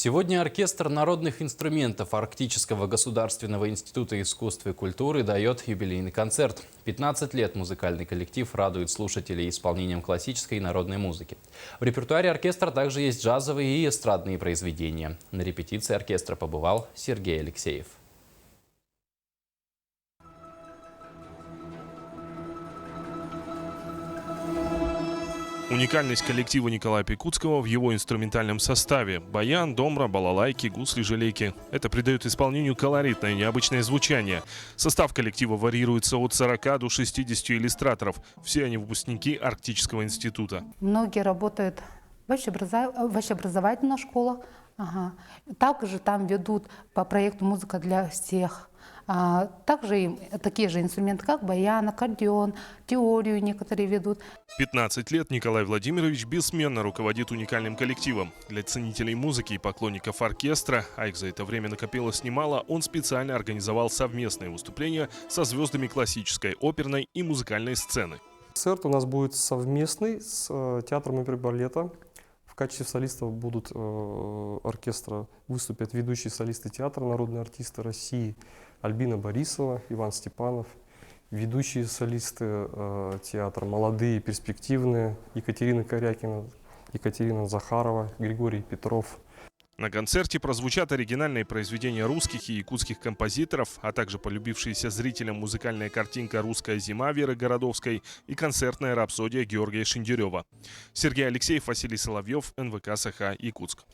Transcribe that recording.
Сегодня оркестр народных инструментов Арктического государственного института искусств и культуры дает юбилейный концерт. 15 лет музыкальный коллектив радует слушателей исполнением классической и народной музыки. В репертуаре оркестра также есть джазовые и эстрадные произведения. На репетиции оркестра побывал Сергей Алексеев. Уникальность коллектива Николая Пекутского в его инструментальном составе – баян, домра, балалайки, гусли, желейки. Это придает исполнению колоритное, необычное звучание. Состав коллектива варьируется от 40 до 60 иллюстраторов. Все они выпускники Арктического института. Многие работают в общеобразовательных школах. Ага. Также там ведут по проекту «Музыка для всех». Также им такие же инструменты, как баян, аккордеон, теорию некоторые ведут. 15 лет Николай Владимирович бессменно руководит уникальным коллективом. Для ценителей музыки и поклонников оркестра, а их за это время накопилось немало, он специально организовал совместные выступления со звездами классической, оперной и музыкальной сцены. Концерт у нас будет совместный с театром оперы и балета. В качестве солистов будут оркестра выступят ведущие солисты театра, народные артисты России Альбина Борисова, Иван Степанов, ведущие солисты театра молодые, перспективные Екатерина Корякина, Екатерина Захарова, Григорий Петров. На концерте прозвучат оригинальные произведения русских и якутских композиторов, а также полюбившаяся зрителям музыкальная картинка «Русская зима» Веры Городовской и концертная рапсодия Георгия Шендерева. Сергей Алексеев, Василий Соловьев, НВК СХ, Якутск.